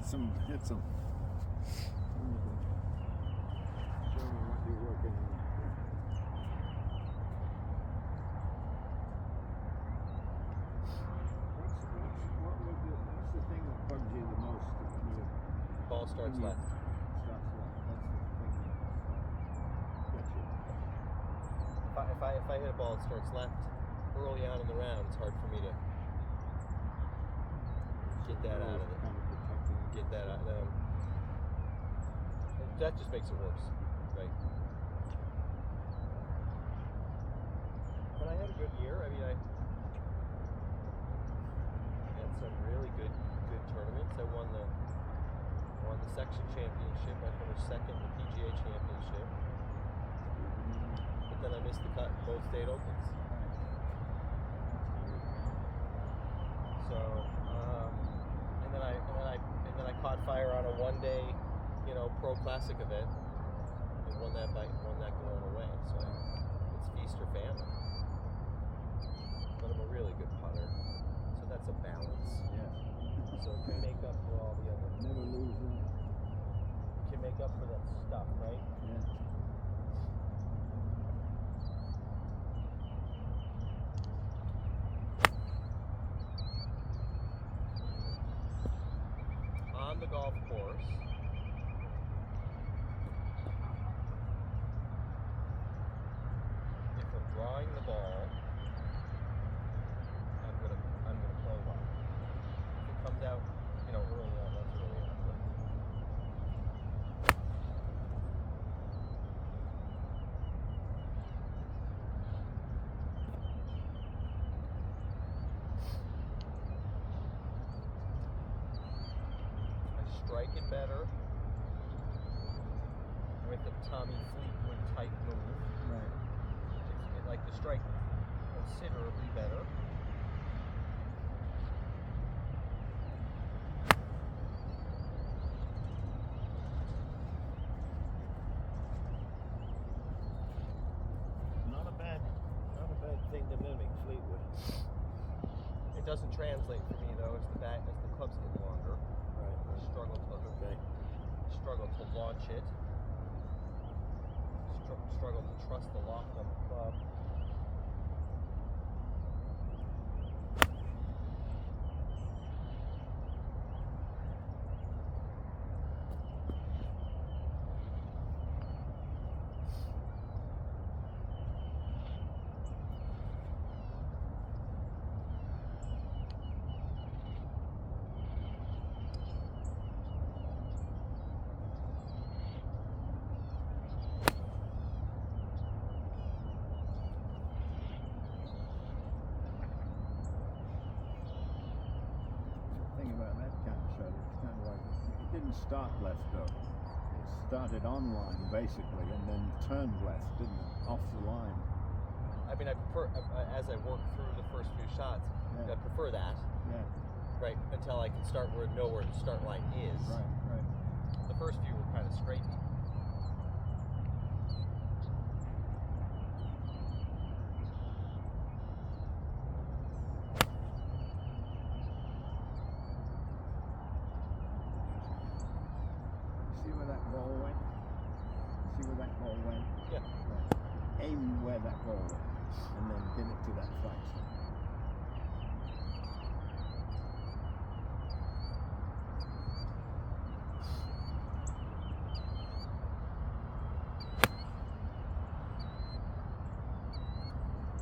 hit some. Show me what you're working on. What's the thing that bugs you the most? Ball starts left. Starts left. That's the thing. Gotcha. If I hit a ball that starts left early on in the round, it's hard for me to get that out of it. Kind of protecting. Get that out. That just makes it worse, right? But I had a good year. I mean, I had some really good tournaments. I won the section championship. I finished second in the PGA championship. But then I missed the cut in both state opens. So, and then I caught fire on a one-day, pro classic event and won that going away. So it's feast or famine. But I'm a really good putter, so that's a balance. Yeah. So it can make up for all the other. Never lose them. Can make up for that stuff, right? Yeah. On the golf course, if I'm drawing the ball, I'm gonna play well. If it comes out, early on, that's really on. Strike it better with the Tommy Fleetwood type move. Right. It's like the strike considerably better. Not a bad thing to mimic Fleetwood. It doesn't translate for me though as the clubs get longer. Right. Struggle to launch it. Struggle to trust the loft on the club. It didn't start left though. It started on line basically and then turned left, didn't it? Off the line. I mean, I prefer, as I work through the first few shots, I prefer that. Yeah. Right, until I can know where the start line is. Right. The first few were kind of straight. Yeah. Right. Aim where that ball went, and then pin it to that flag.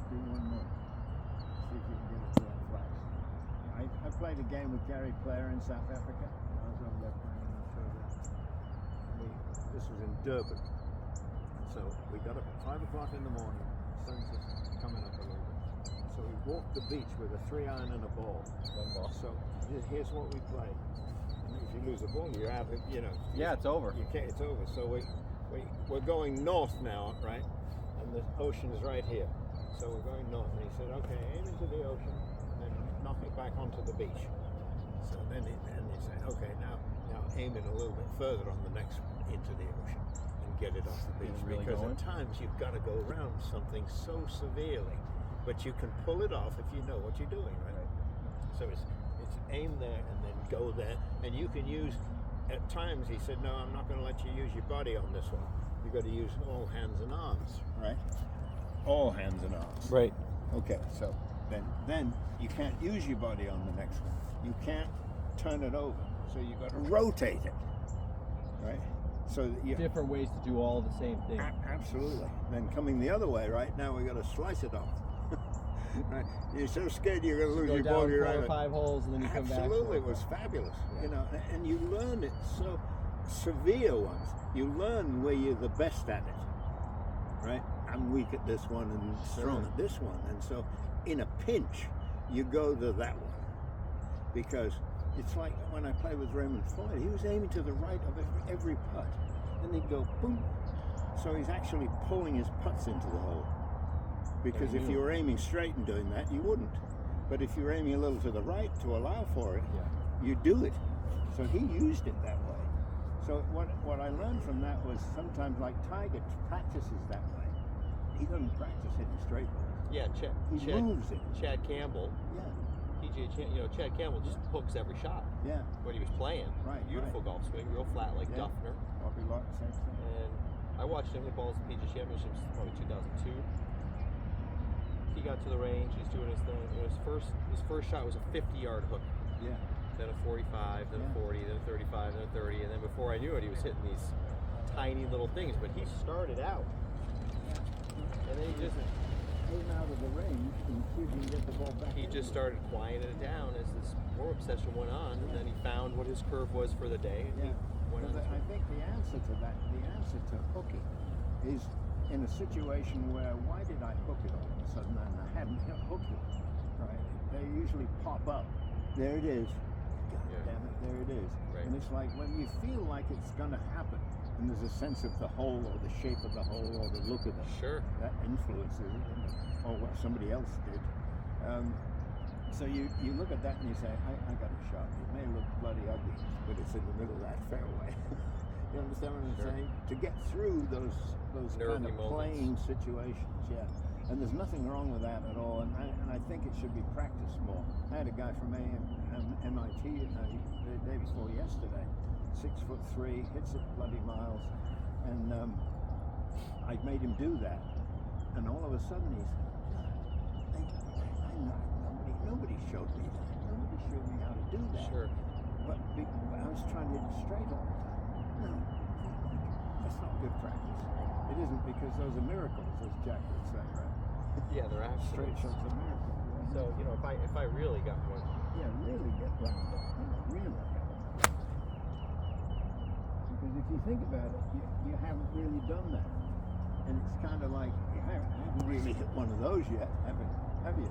Do one more. See if you can get it to that flag. I played a game with Gary Player in South Africa. I was over there playing in October. This was in Durban. So we got up at 5 o'clock in the morning, sun's just coming up a little bit. So we walked the beach with a 3-iron and a ball. One ball. So here's what we played. And if you lose the ball, you're out of, Yeah, it's over. You can't, it's over. So we're going north now, right? And the ocean's right here. So we're going north. And he said, okay, aim into the ocean and then knock it back onto the beach. So then he said, okay, now aim it a little bit further on the next into the ocean. Get it off the beach, really because going? at times you've got to go around something so severely, but you can pull it off if you know what you're doing, right? So it's aim there and then go there. And you can use, at times he said, no, I'm not going to let you use your body on this one. You've got to use all hands and arms, right? All hands and arms. Right. Okay, so then you can't use your body on the next one. You can't turn it over. So you've got to rotate it, right? So that you Different ways to do all the same thing. Absolutely. Then coming the other way, right now we got to slice it off. Right? You're so scared you're going to lose Go your down body, 4 right? or 5 holes and then you come back. Absolutely, it was fabulous. Yeah. You know, and you learn it so severe ones. You learn where you're the best at it, right? I'm weak at this one and strong at this one, and so in a pinch, you go to that one because it's like when I played with Raymond Floyd, he was aiming to the right of every putt, and he'd go boom. So he's actually pulling his putts into the hole. Because if you were aiming straight and doing that, you wouldn't. But if you were aiming a little to the right to allow for it, you do it. So he used it that way. So what I learned from that was sometimes like Tiger practices that way. He doesn't practice hitting straight balls. Yeah, He moves it. Chad Campbell. Yeah. Chad Campbell just hooks every shot. Yeah. When he was playing. Right. Beautiful golf swing, real flat like Duffner. Bobby Lott, same thing. And I watched him hit balls at the PGA Championships probably 2002. He got to the range, he's doing his thing. And his first shot was a 50-yard hook. Yeah. Then a 45, then a 40, then a 35, then a 30, and then before I knew it, he was hitting these tiny little things. But he started out, and then he just came out of the range and see if he can get the ball back. he just started quieting it down as this more obsession went on, and then he found what his curve was for the day. And he went on. I think the answer to that, the answer to hooking, is in a situation where why did I hook it all of a sudden and I hadn't hooked it, right? They usually pop up. There it is. God damn it, there it is. Right. And it's like when you feel like it's going to happen, and there's a sense of the hole or the shape of the hole or the look of it. Sure. That influences it, or what somebody else did. So you look at that and you say, I got a shot. It may look bloody ugly, but it's in the middle of that fairway. You understand what I'm saying? To get through those kind of playing situations, yeah. And there's nothing wrong with that at all. And I think it should be practiced more. I had a guy from MIT the day before yesterday, 6'3", hits it bloody miles, and I made him do that. And all of a sudden he said, nobody showed me that. Nobody showed me how to do that. Sure. But I was trying to hit it straight all the time. No, that's not good practice. It isn't, because those are miracles, as Jack would say, right? Yeah, they're Straight absolute. shots are miracles. Right? So if I really got one. Yeah, really get round up. Really get round up. Because if you think about it, you haven't really done that. And it's kind of like, you haven't really hit one of those yet, have you?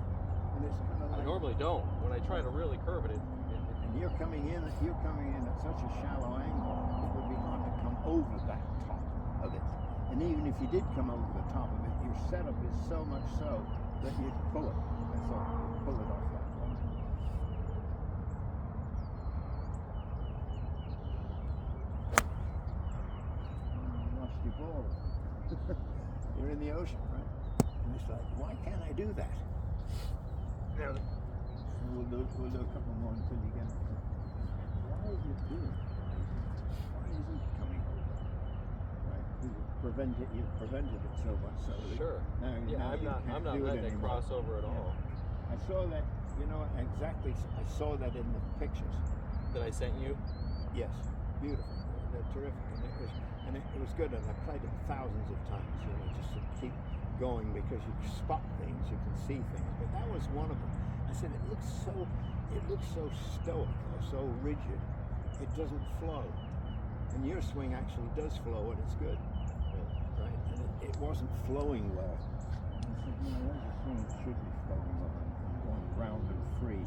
And it's kind of like, I normally don't. When I try to really curve it, and you're coming in at such a shallow angle, it would be hard to come over that top of it. And even if you did come over the top of it, your setup is so much so that you'd pull it. And so pull it off that way. You lost your ball. You're in the ocean, right? And it's like, why can't I do that? Now, we'll do a couple more until you get it. Why is it doing it? Why isn't it coming over? Right? You've prevented it so much so that sure. now I'm not letting it cross over at all. I saw that, exactly. I saw that in the pictures. That I sent you? Yes, beautiful. They're terrific, and it was good. And I played it thousands of times, just to keep going, because you spot things, you can see things. But that was one of them. I said it looks so stoic or so rigid. It doesn't flow, and your swing actually does flow, and it's good, right? And it wasn't flowing well. I said, there's a swing that should be flowing well and going round and free.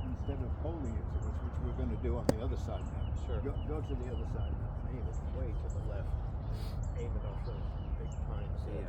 Instead of holding it to us, which we're going to do on the other side now. Sure. Go to the other side now. Aim it way to the left. Aim it off those big pines there.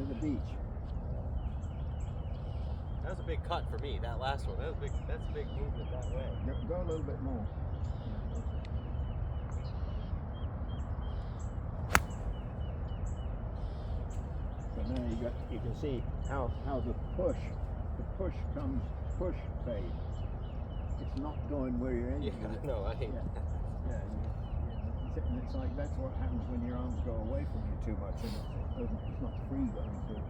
the beach. That was a big cut for me. That last one. That's a big movement that way. Go a little bit more. So now you can see how the push comes push fade. It's not going where you're aiming. Yeah, no, I hate that. And it's like that's what happens when your arms go away from you too much, and it's not free going through.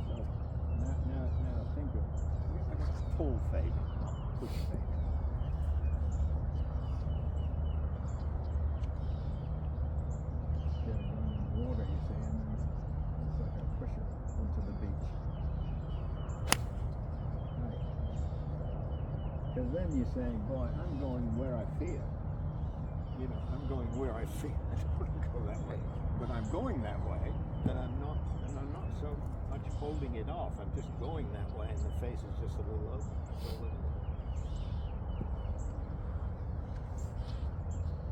So now think of pull fade, not push fade. Instead of going in the water, you see, and then it's like a pusher onto the beach. Right. Because then you're saying, boy, I'm going where I feel. You know, I'm going where I feel. I don't want to go that way. But I'm going that way, and I'm not so much holding it off. I'm just going that way, and the face is just a little open.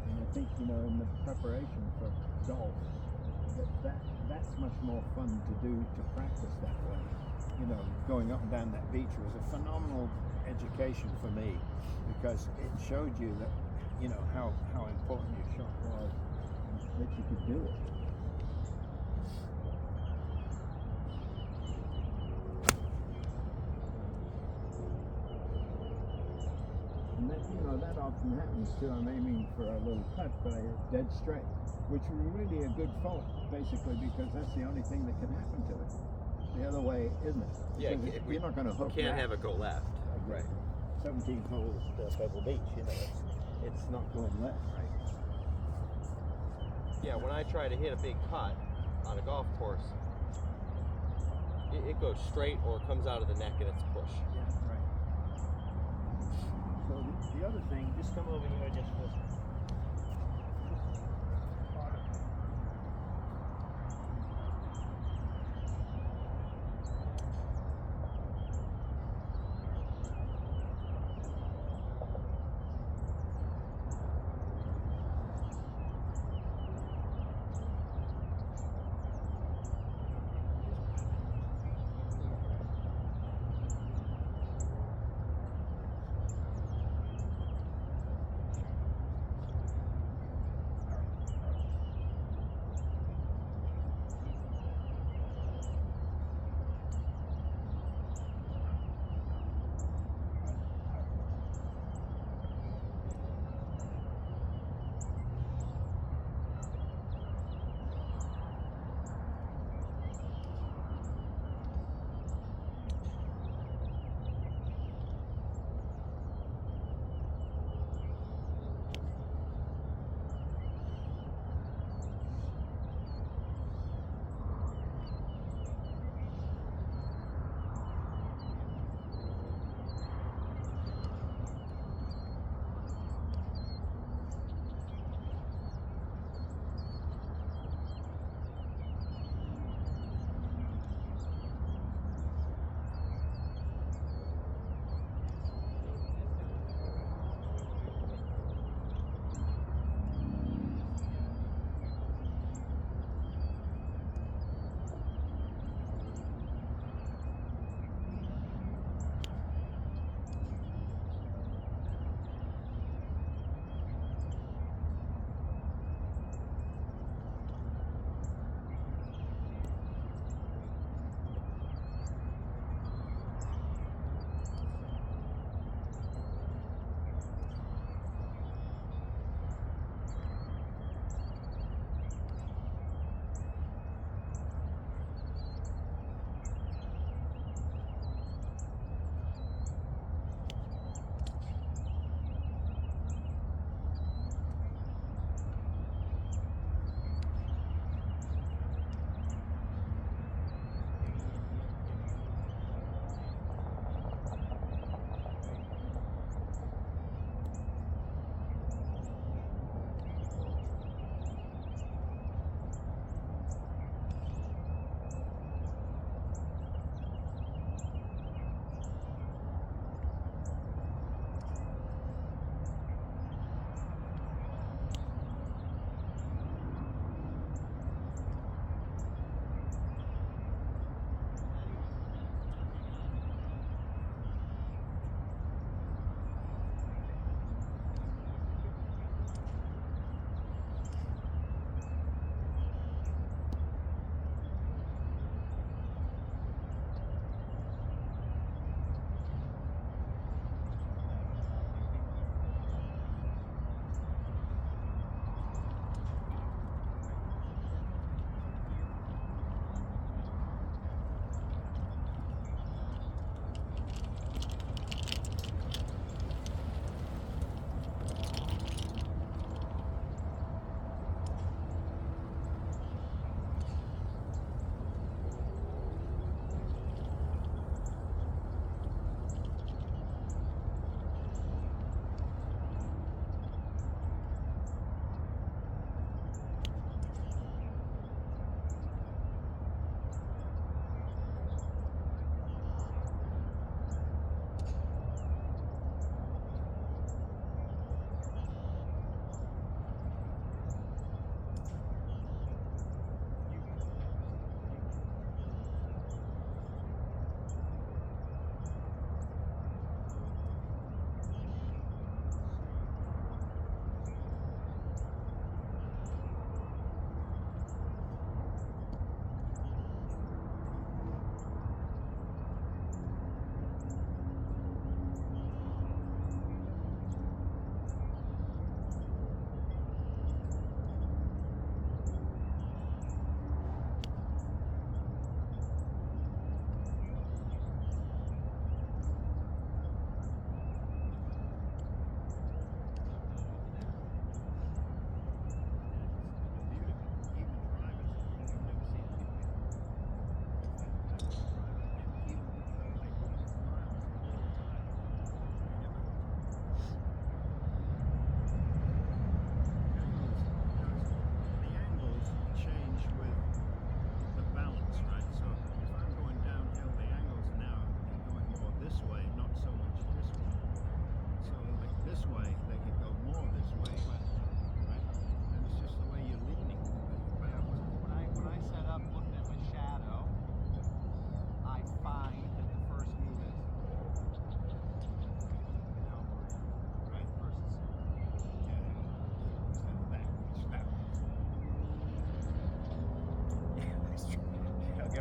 And I think, you know, in the preparation for golf, that's much more fun to do, to practice that way. You know, going up and down that beach was a phenomenal education for me, because it showed you that, you know, how important your shot was, and that you could do it. And that, you know, that often happens too. I'm aiming for a little cut, but I hit dead straight, which was really a good fault, basically, because that's the only thing that can happen to it. The other way, isn't it? Yeah, you're not going to hook. Can't have it go left. Right. 17 holes to Pebble Beach. You know, it's not going left, right? Yeah, when I try to hit a big cut on a golf course, it goes straight or it comes out of the neck and it's push. Yeah, right. So the other thing, just come over here just for part of it.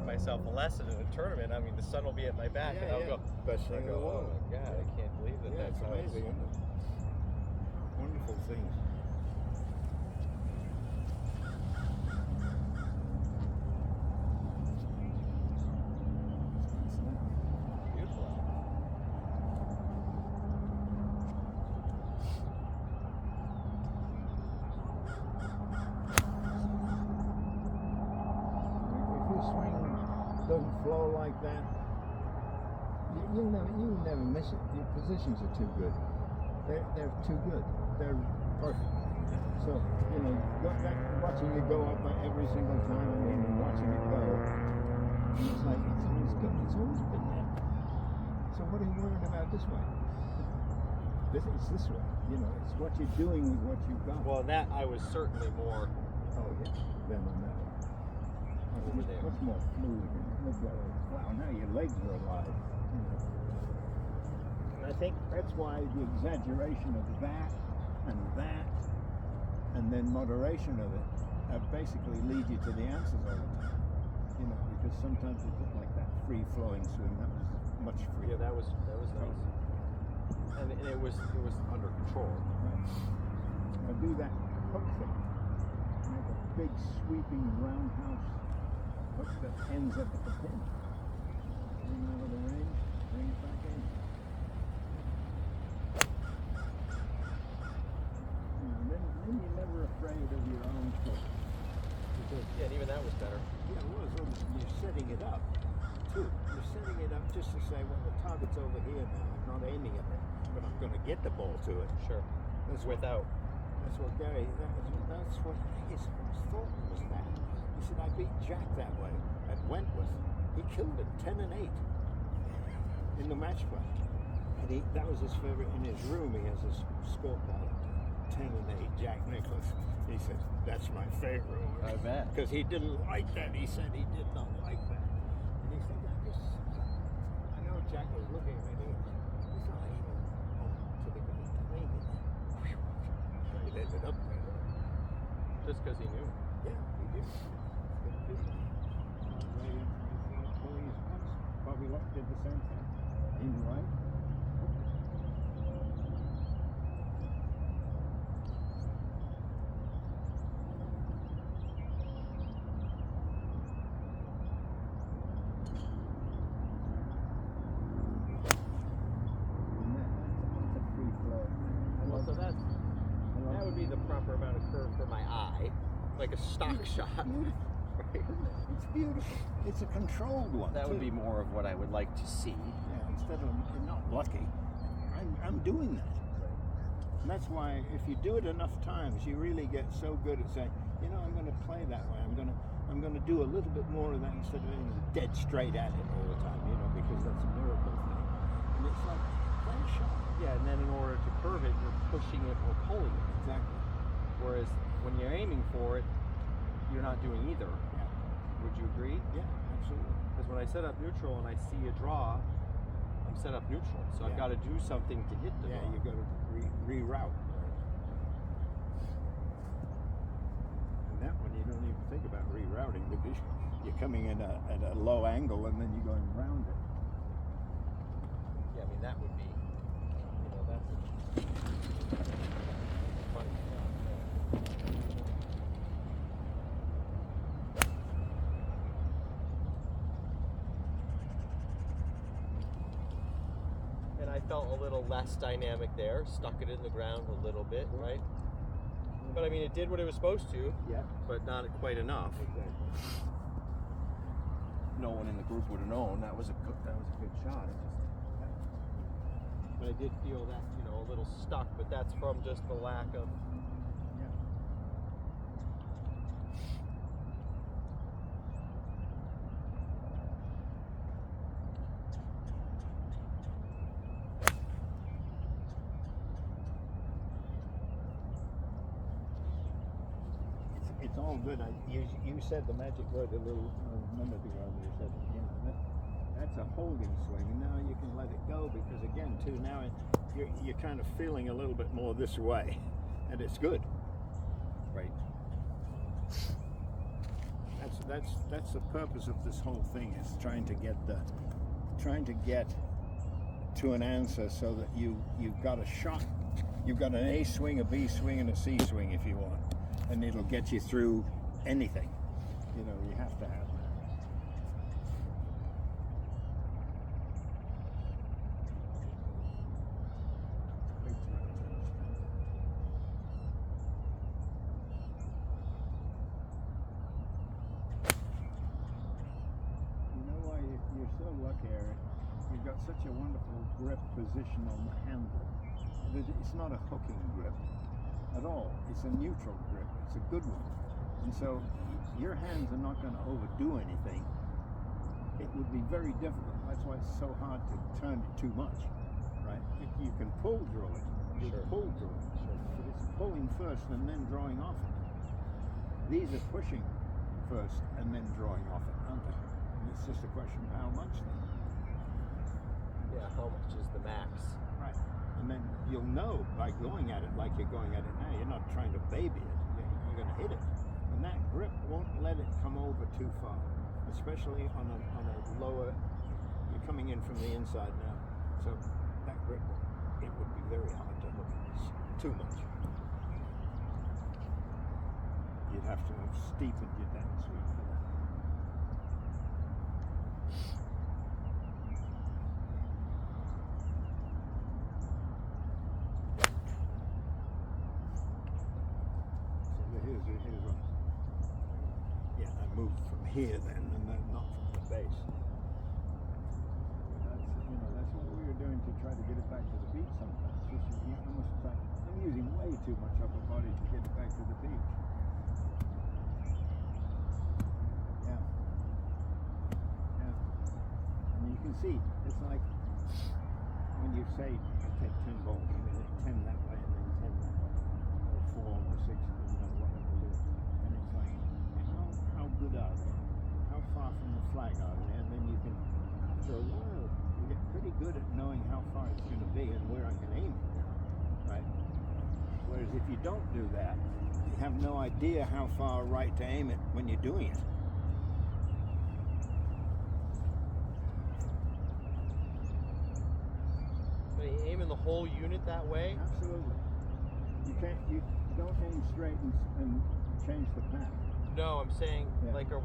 give myself a lesson in a tournament, I mean, the sun will be at my back, and I'll go, Best I'll thing in go, the oh world. my God, I can't believe that Yeah, that's it's how it's. amazing, isn't it? Wonderful things. Beautiful. If your swing doesn't flow like that, you'll never miss it. Your positions are too good. They're too good. They're perfect. So, watching you go up every single time, and watching it go, it's like, it's always good. It's always been there. So what are you worried about this way? It's this way. It's what you're doing with what you've got. Well, that I was certainly more Oh, yeah. Then on that one. over there. Much more fluid. Wow, now your legs are alive. And I think that's why the exaggeration of that, and then moderation of it, basically lead you to the answers all the time. Because sometimes you put like that free-flowing swing, that was much freer. Yeah, that was nice, and it was under control. Now do that hook thing. Make a big sweeping roundhouse hook that ends up at the pin. Bring out of the range, bring it back in. Then you're never afraid of your own foot. Yeah, and even that was better. Yeah, it was. You're setting it up, too. You're setting it up just to say, well, the target's over here now. I'm not aiming at it, but I'm going to get the ball to it. Sure. That's Without. That's what Gary, that's what his thought was that. He said, I beat Jack that way at Wentworth. He killed him 10 and 8 in the match play. And that was his favorite. In his room, he has his scorecard, 10 and 8, Jack Nicklaus. He said, that's my favorite one. I bet. Because he didn't like that. He said he did not like that. And he said, I know Jack was looking at me. He's not even to the guy playing it. He ended up there. Just because he knew. Yeah, he did. Pulling his punch. Bobby Luck did the same thing. He's right. Well, so that would be the proper amount of curve for my eye, like a stock shot. Right? It's beautiful. It's a controlled one. That would too. be more of what I would like to see. Yeah, instead of you're not lucky. I'm doing that. And that's why if you do it enough times, you really get so good at saying, I'm going to play that way. I'm going to do a little bit more of that instead of being dead straight at it all the time. Because that's a miracle thing. And it's like play a shot. Yeah, and then in order to curve it, you're pushing it or pulling it. Exactly. Whereas when you're aiming for it, you're not doing either. Yeah. Would you agree? Yeah, absolutely. Because when I set up neutral and I see a draw, I'm set up neutral. So I've got to do something to hit the draw. Yeah, you've got to reroute. And that one you don't even think about rerouting because you're coming in at a low angle and then you're going around it. Yeah, I mean that would be, that's funny. And I felt a little less dynamic there, stuck it in the ground a little bit, right? But I mean, it did what it was supposed to, Yeah. but not quite enough. Exactly. No one in the group would have known that was a good shot. But I did feel that, a little stuck, but that's from just the lack of. It's all good. You said the magic word a little minute ago. You said, that's a holding swing, and now you can let it go because again, too, now you're kind of feeling a little bit more this way, and it's good. Right. that's the purpose of this whole thing, is trying to get to an answer so that you've got a shot. You've got an A swing, a B swing, and a C swing if you want, and it'll get you through anything. You know, you have to have that. You know why you're so lucky, Eric? You've got such a wonderful grip position on the handle. It's not a hooking grip at all. It's a neutral grip. It's a good one. And so your hands are not going to overdo anything. It would be very difficult. That's why it's so hard to turn it too much, right? You can pull through it. You Sure. pull through it. But it's pulling first and then drawing off it. These are pushing first and then drawing off it, aren't they? And it's just a question of how much then. Yeah, how much is the max? Right. And then you'll know by going at it like you're going at it now. You're not trying to baby it. You're going to hit it. And that grip won't let it come over too far, especially on a lower. You're coming in from the inside now, so that grip, it would be very hard to hook too much. You'd have to have steepened your downswing for that. Here's one. Yeah, I moved from here then, and then not from the base. That's what we were doing to try to get it back to the beach sometimes. I'm using way too much upper body to get it back to the beach. Yeah. And you can see, it's like when you say, I take 10 balls, you mean 10 that way and then 10 that way, or 4 or 6, whatever it is. And it's like, how good are they? How far from the flag are they? And then you can, after a while, you get pretty good at knowing how far it's going to be and where I can aim it, right? Whereas if you don't do that, you have no idea how far right to aim it when you're doing it. Are you aiming the whole unit that way? Absolutely. You don't aim straight and change the path. No, I'm saying, like, are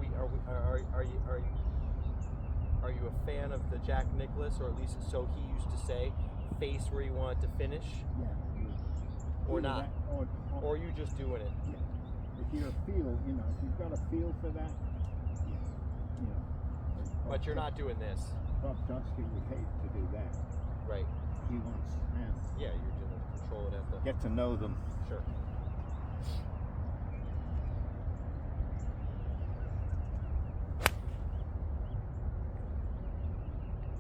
you a fan of the Jack Nicklaus, or at least so he used to say, face where you want to finish? Yeah. Or not? Or Or are you just doing it? Yeah. If you're a feel, if you've got a feel for that, But you're not doing this. Bob Dusky would hate to do that. Right. He wants hands. Yeah, you're going to control it at the... Get to know them. Sure.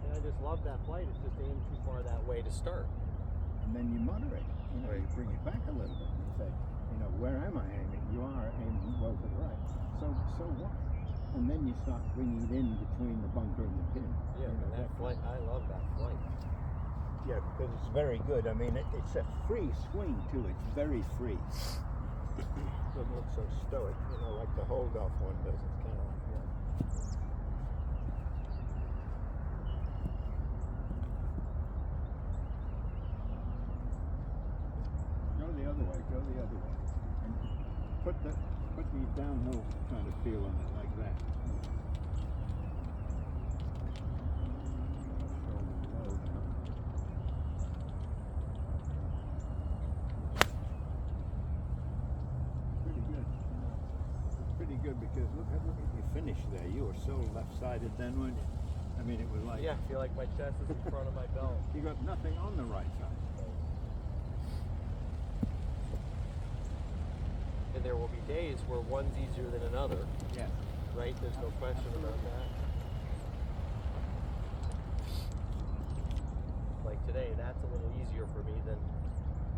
And I just love that flight. It's just aimed too far that way to start. And then you moderate. Right. You bring it back a little bit and you say, where am I aiming? You are aiming well to the right. So what? And then you start bringing it in between the bunker and the pin. Yeah, that flight, I love that flight. Yeah, because it's very good. I mean, it's a free swing too. It's very free. Doesn't look so stoic, like the hold off one does. It's kind of like that. Go the other way. And put the downhill kind of feel on it like that. Pretty good because look at your finish there. You were so left-sided then, weren't you? I mean, it was like... Yeah, I feel like my chest is in front of my belt. You got nothing on the right side. And there will be days where one's easier than another. Yeah. Right? There's no question about that. Like today, that's a little easier for me than,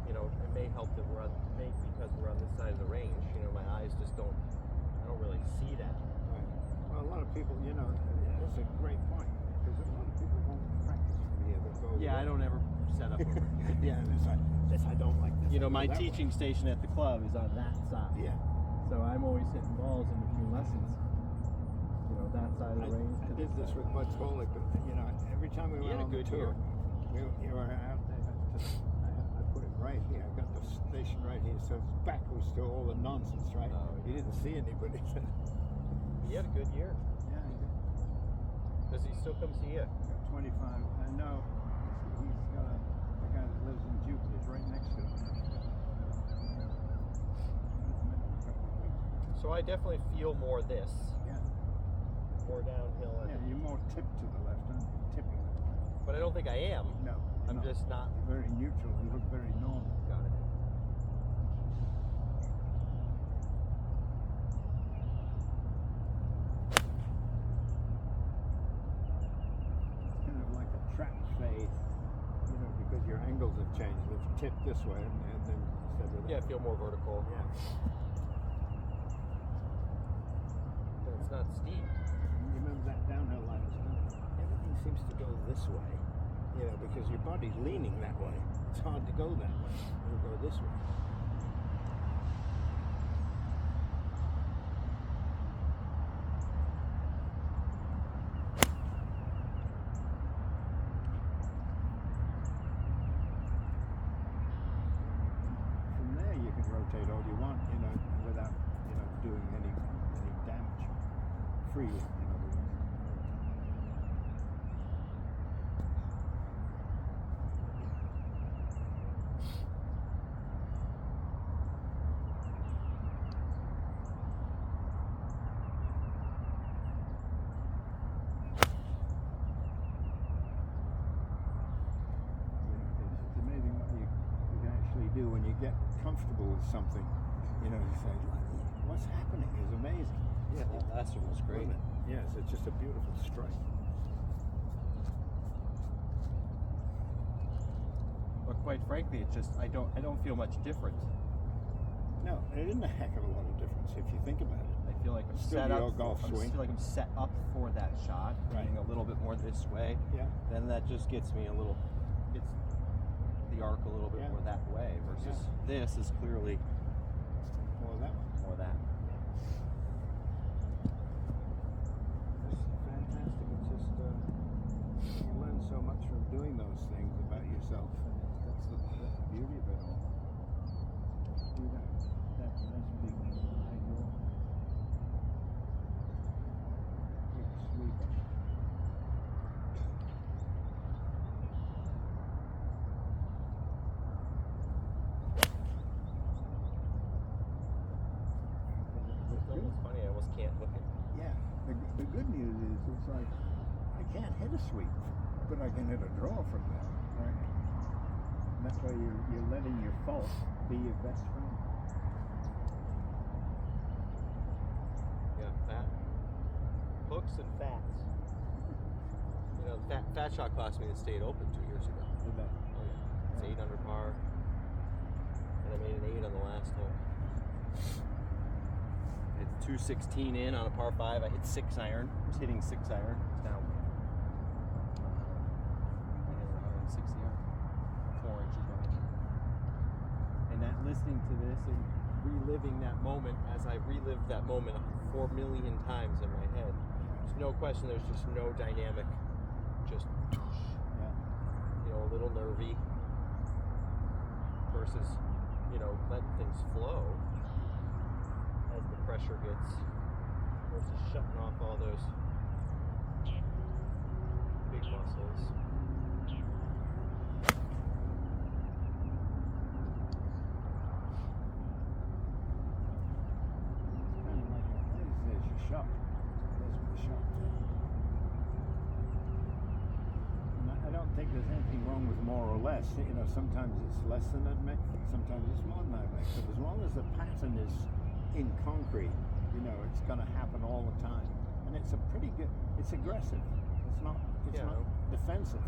it may help that because we're on this side of the range. My eyes just don't, I don't really see that. Right. Well, a lot of people, that's a great point because a lot of people won't practice from here. They'll go. Yeah, I don't ever set up over. Yeah, and it's like, I don't like this. My teaching station at the club is on that side. Yeah. So I'm always hitting balls in between lessons. that side of the range. I did this with Bud Skolnick, but every time we He went had a on the good tour, year. we were out there. I put it right here. I got the station right here, so it's backwards to all the nonsense, right? Oh, He didn't see anybody. He had a good year. Yeah, he did. Does he still come see you? 25. No, he's got a guy that lives in Jupiter, right next to him. So I definitely feel more this. Yeah. More downhill. Yeah, you're more tipped to the left, aren't you? Tipping. But I don't think I am. No. I'm just not. You're very neutral. You look very normal. Got it. It's kind of like a trap fade, because your angles have changed. It's tipped this way, and then instead of that. Yeah, I feel more vertical. Yeah. But it's not steep. You remember that downhill line? Everything seems to go this way, because your body's leaning that way. It's hard to go that way. It'll go this way. From there, you can rotate all you want, without, doing any damage. Freely, in other words. It's amazing what you can actually do when you get comfortable with something. You say, what's happening is amazing. Yeah, that last one was great. Wasn't it? Yes, it's just a beautiful strike. But quite frankly, it's just I don't feel much different. No, it isn't a heck of a lot of difference if you think about it. I feel like I'm Still set your up. golf I swing. feel like I'm set up for that shot, Right. getting a little bit more this way. Yeah. Then that just gets me a little. Gets the arc a little bit Yeah. more that way versus this is clearly More of that one. more that. It's fantastic. It's just you learn so much from doing those things about yourself, and that's the beauty of it all. See that's big high draw. Big sweeper. It's funny. I almost can't look at. Yeah, the good news is it's like I can't hit a sweep, but I can hit a draw from there, right? And that's why you're letting your fault be your best friend. Yeah, fat hooks and fats. Fat shot cost me the state open 2 years ago. Did that? Oh yeah, it's 8 under par, and I made an 8 on the last hole. It's 216 in on a par 5. I hit 6 iron. I was hitting 6 iron. It's now I hit 160 iron, 4 inches behind. And that listening to this and reliving that moment as I relived that moment 4 million times in my head. There's no question. There's just no dynamic. Just a little nervy versus letting things flow as the pressure gets versus shutting off all those big muscles. It's kind of like there's your shot. There's my shot. And I don't think there's anything wrong with more or less. Sometimes it's less than I'd make, sometimes it's more than I'd make. But as long as the pattern is in concrete, it's going to happen all the time. And it's a pretty good, it's aggressive. It's not defensive.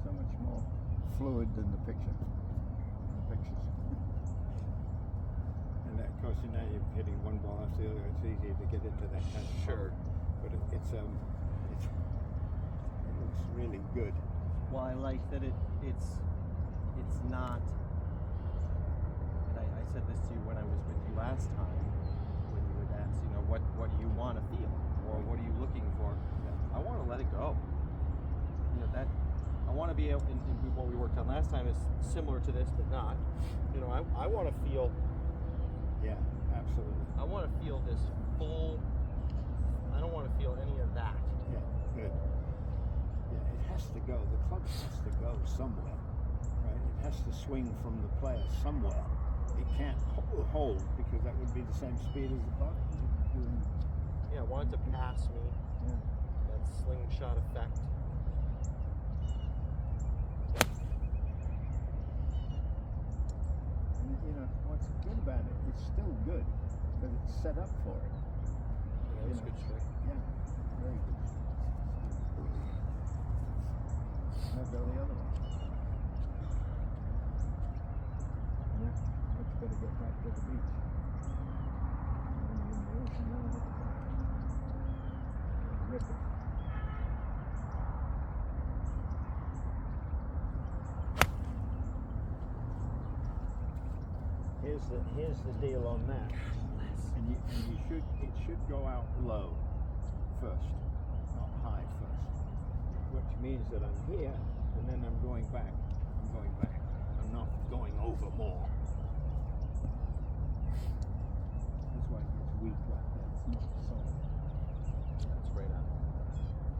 So much more fluid than the picture. The pictures. And of course, course, now you're hitting one ball after the other. It's easier to get into that kind of Sure. mode. But it looks really good. Well, I like that it's not. And I said this to you when I was with you last time, when you would ask, what do you want to feel, or what are you looking for? I want to let it go. That I want to be able. And what we worked on last time is similar to this, but not. I want to feel. Yeah, absolutely. I want to feel this full. I don't want to feel any of that. Yeah, good. Yeah, it has to go. The club has to go somewhere, right? It has to swing from the player somewhere. It can't hold because that would be the same speed as the puck. Yeah, I want it to pass me. Yeah. That slingshot effect. And what's good about it? It's still good because it's set up for it. Yeah, that's a good trick. Yeah, very good. Now go the other way. Yeah, let's better get back to the beach. Rip it. Here's the deal on that. And it should go out low first, not high first. Which means that I'm here and then I'm going back. I'm not going over more. That's why it gets weak like that. It's not solid. That's right on.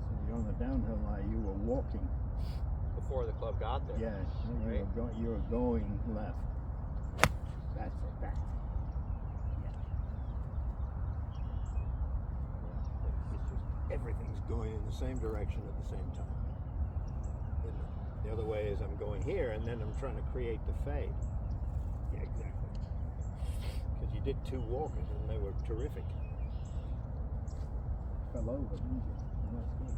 So you're on the downhill line, you were walking. Before the club got there. Yeah, right? you were going left. That's it, back. It's just everything's going in the same direction at the same time. And the other way is I'm going here and then I'm trying to create the fade. Yeah, exactly. Because you did two walkers and they were terrific. Fell over, didn't you? And that's good.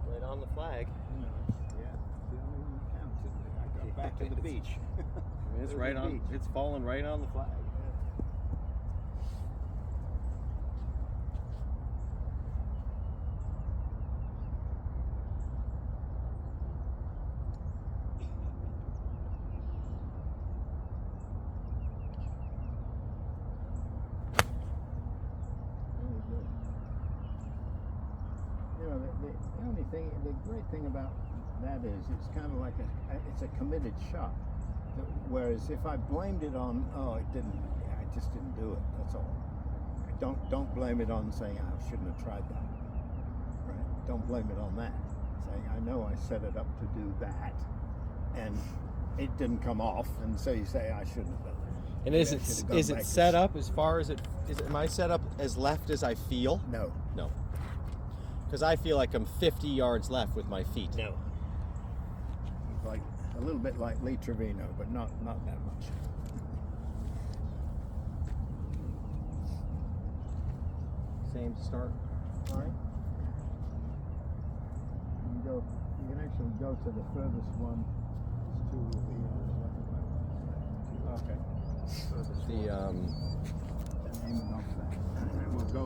Right on the flag. Yeah, the only one that counts, isn't it? I got back to the beach. It's There's right the on. beach. It's falling right on the flag. Really good. The only thing, the great thing about that is it's kind of like it's a committed shot. Whereas if I blamed it on, I just didn't do it. That's all. Don't blame it on saying I shouldn't have tried that. Right? Don't blame it on that. Saying I know I set it up to do that, and it didn't come off, and so you say I shouldn't have done that. And is it set up as far as it is? Am I set up as left as I feel? No. No. Because I feel like I'm 50 yards left with my feet. No. Like a little bit like Lee Trevino, but not that much. Same start line. You can actually go to the furthest one. It's two will be on the left. Okay. Furthest The one. Aiming off that. And we'll go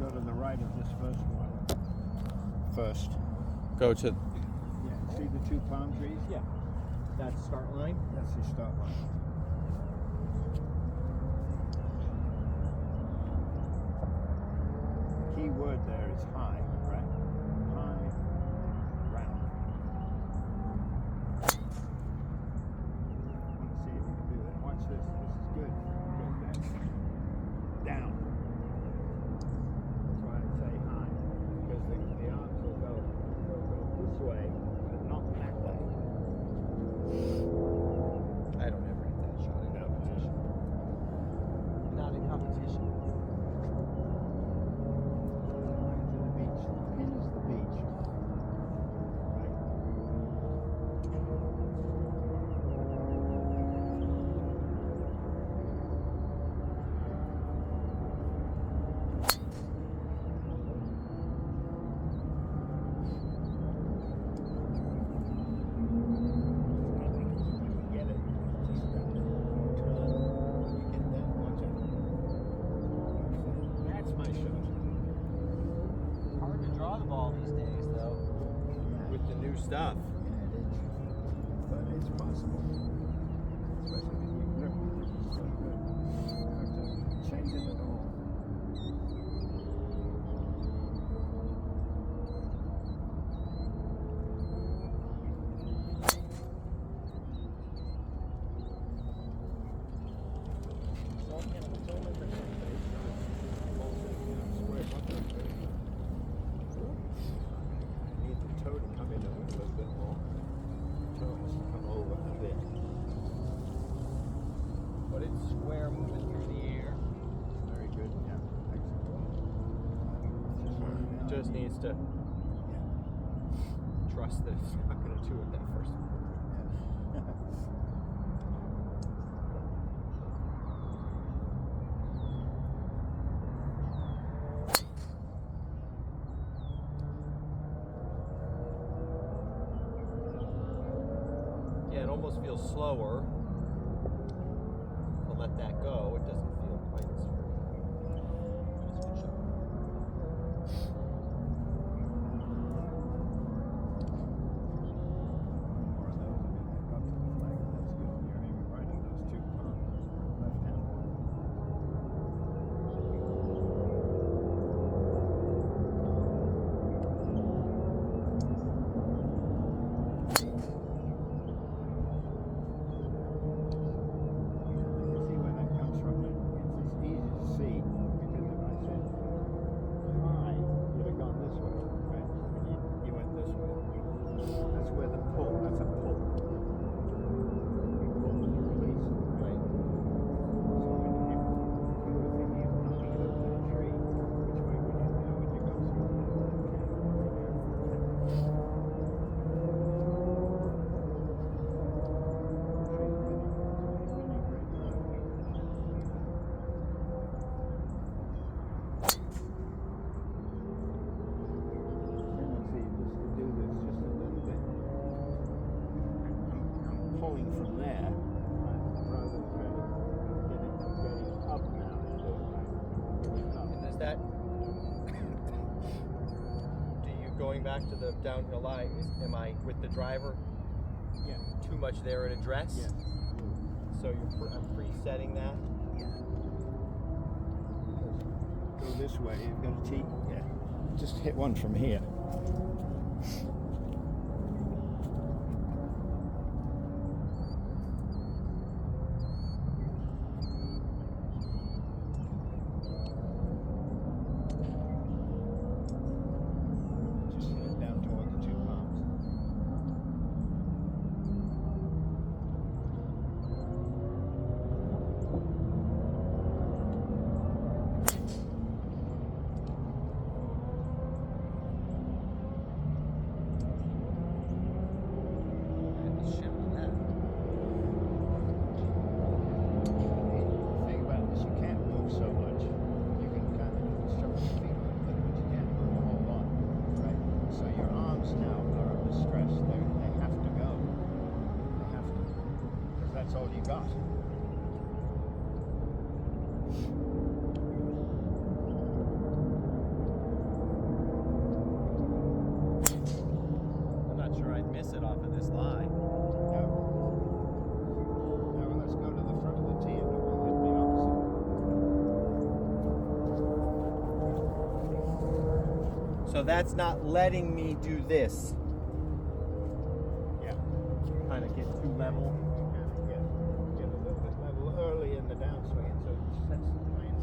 to the right of this first one. First. Go to. Yeah. See the two palm trees? Yeah. That's start line. That's the start line. The key word there is high, right? High, round. Let's see if you can do that. Watch this. This is good. Because that's down. That's why I say high. Because the arms will go this way, but not that way. I don't ever hit that shot in competition. Not in competition. To the beach. The pin is the beach. Right. stuff. Yeah, it is. But it's possible. Especially when you grip it. It's so good. You don't have to change it at all. Need the toe to come in a little bit more. The toe has to come over a bit. But it's square moving through the air. Very good. Yeah. Excellent. Just needs to trust that it's not going to do it that first. Yeah, it almost feels slower to let that go. It doesn't feel quite as free. But it's a good shot. More of those. I mean, they've got the flag. That's good. You're aiming right at those two palms. Left hand. You see where that comes from? It's easy to see because if I said high, you'd have gone this way, right? And you went this way. That's where the pull. That's a pull. Pull and you release. Right. So when you were thinking of climbing it over that tree, which way would you go? Would you go through the tendency just to do this just a little bit. I'm pulling from there rather than trying to get it. I'm getting up now to do it, right? I'm getting up. And is that, do you, going back to the downhill lie, am I with the driver Yeah. too much there at address? Yeah. So I'm presetting that? Yeah. Go this way. You've got a tee. Yeah. Just hit one from here. Just hit it down toward the two palms. Shit on that. The thing about this, you can't move so much. You can kind of instruct your feet a little bit, but you can't move a whole lot, right? So your arms now are under stress. They have to go. They have to, because that's all you got. I'm not sure I'd miss it off of this lie. Now, let's go to the front of the tee and we'll hit the opposite. So that's not letting me do this. Yeah. Kind of get too level. Get a little bit level early in the downswing, so it sets the plane.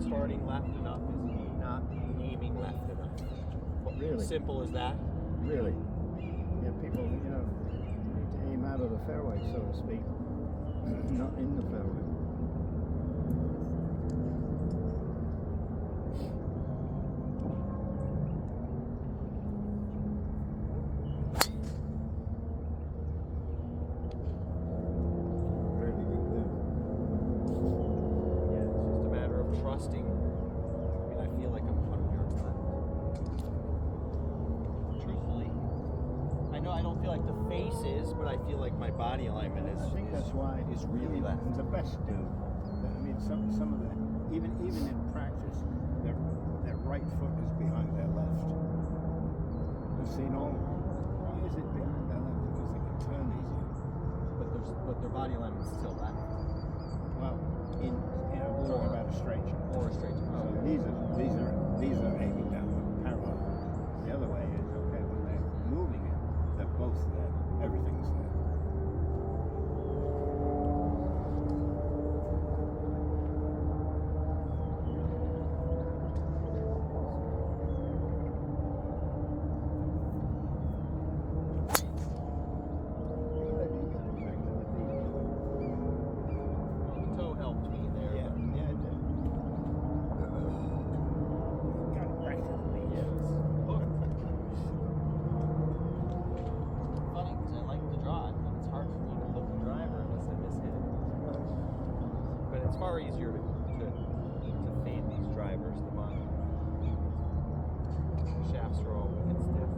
starting left enough? Is he not aiming left enough? Really? Simple as that. Really? Yeah, people, you know, need to aim out of the fairway, so to speak, not in the fairway. Really good there. Yeah, it's just a matter of trusting. I mean, I feel like I'm 100 yards left. Truthfully, I know I don't feel like the face is, but I feel like my body alignment is. I think that's why is really left. the best do. I mean, some of the even in practice, their right foot is behind their left. I've seen all. Why is it behind their left? Because they can turn easier. But their body alignment is still left. Well, we're talking about a straight shot. Or a straight shot. So these are aiming down parallel. The other way is okay when they're moving it, they're both there. Everything's there. Well, the toe helped me there. Yeah, but- it did. Got it back to the beach. Yes. Funny because I like the drive, but it's hard for me to hook the driver unless I miss hit it. But it's far easier to fade these drivers. The shafts are all wicked stiff.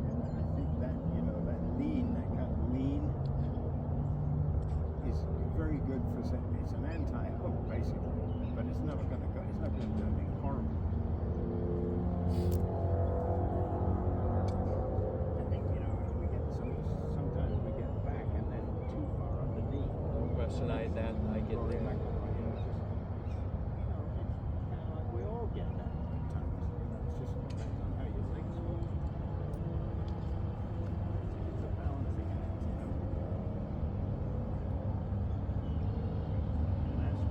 And I think that, that lean, that kind of lean is very good for it's an anti-hook basically, but it's never going to go, it's not going to do anything horrible. I think, we get sometimes we get back and then too far underneath. No question, I get Rolling there. back, it's kind of like we all get that sometimes. It just depends on how your legs work. It's a balancing act, And that's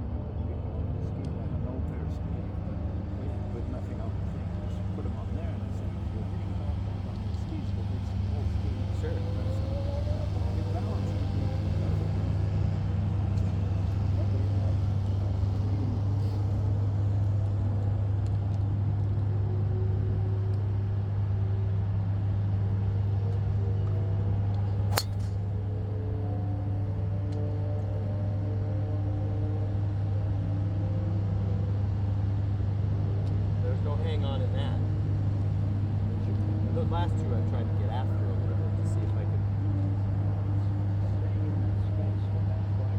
people on the ski like an old pair of skis, with nothing on the thing. Just put them on there and I say, you're hitting hard on the skis because it's old skis. Sure. Your balance would be There's no hang on in that. The last two I tried to get after a little bit to see if I could. staying in that space with that flag.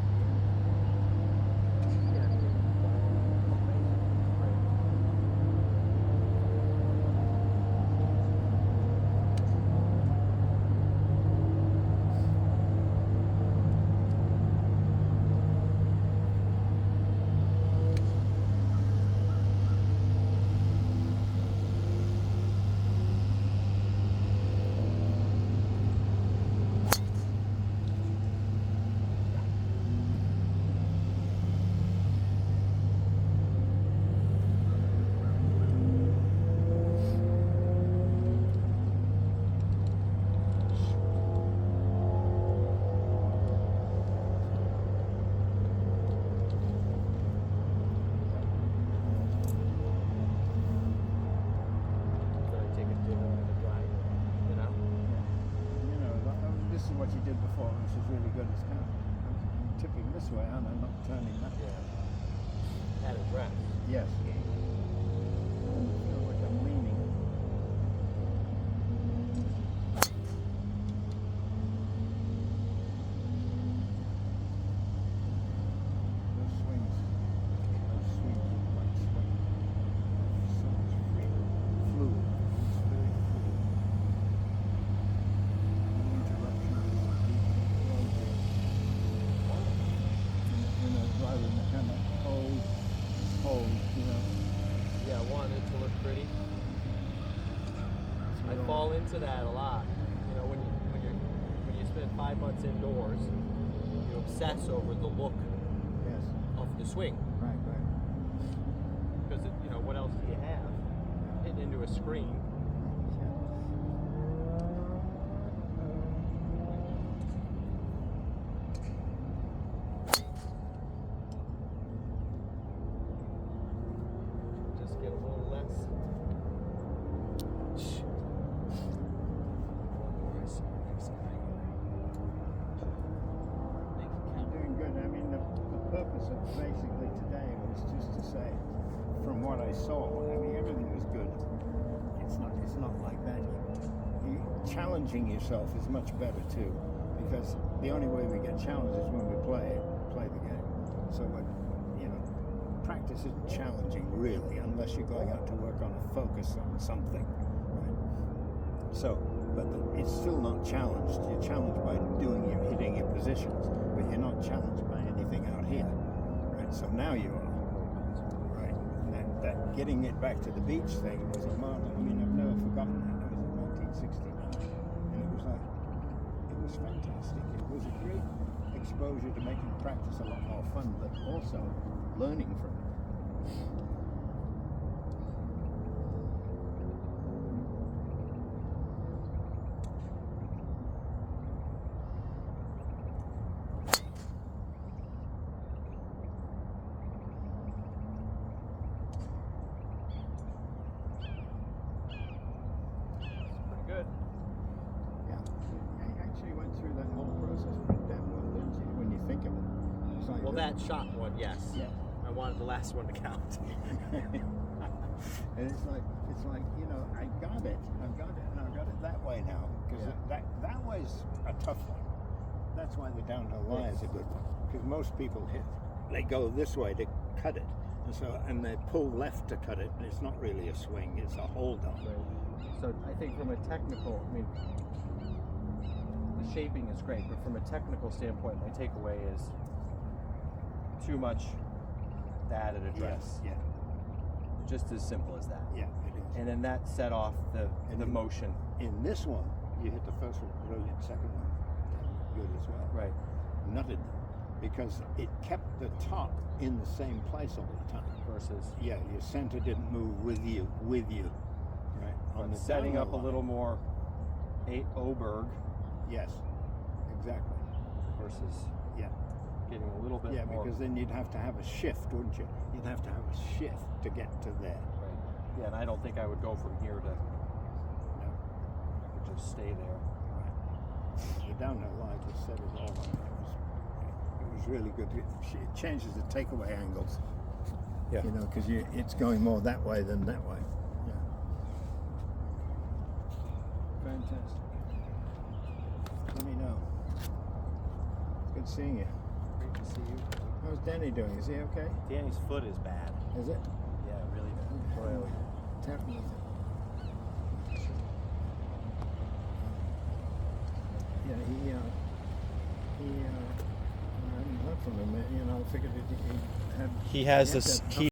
Did I take a dip in the drive? This is what you did before, which is really good. It's kind of I'm tipping this way, and I'm not turning that way. At a rest. Yes. And I feel like I'm leaning. Those swings look like swings. So much freedom, fluid. It's very fluid. No interruptions. Rather than kind of hold, to look pretty. I fall into that a lot. You know, when you spend 5 months indoors, you obsess over the look Yes. of the swing. Right. Because you know, what else do you have? Hitting into a screen. Just get a little less. You're doing good. I mean, the purpose of basically today was just to say, from what I saw, I mean, everything was good. It's not like that. Challenging yourself is much better too, because the only way we get challenged is when we play the game. So, practice isn't challenging really, unless you're going out to work on a focus on something, right? So, but it's still not challenged. You're challenged by hitting your positions, but you're not challenged by anything out here, right? So now you are, right? And that getting it back to the beach thing was a marvel. I mean, I've never forgotten that. That was in 1969, and it was fantastic. It was a great exposure to making practice a lot more fun, but also learning from it. Good. Yeah, I actually went through that whole process pretty damn well, didn't you? When you think of it. It's like Well, that shot one, yes. Yeah. I wanted the last one to count. And it's like I got it, and I got it that way now, because that way's a tough one. That's why the downhill lie is a good one, because most people they go this way to cut it, and they pull left to cut it, and it's not really a swing, it's a hold on. Right. So I think from a technical, the shaping is great, but from a technical standpoint, my takeaway is too much added address. Yeah. Just as simple as that. Yeah, it is. And then that set off the motion. In this one, you hit the first one brilliant, second one good as well. Right. Nutted them, because it kept the top in the same place all the time. Versus your center didn't move with you, right? On the setting up a downhill little more Oberg line. Yes, exactly. versus getting a little bit more. Because then you'd have to have a shift, wouldn't you? You'd have to have a shift to get to there. Right. Yeah, and I don't think I would go from here to. No. I would just stay there. Right. The downhill line just set it all on. It was really good. It changes the takeaway angles. Yeah. Because it's going more that way than that way. Yeah. Fantastic. Let me know. Good seeing you. Great to see you. How's Danny doing? Is he okay? Danny's foot is bad. Is it? Yeah, really bad. Royally. Tap me. Yeah, I hadn't heard from him. I figured he had. He has he had this. that He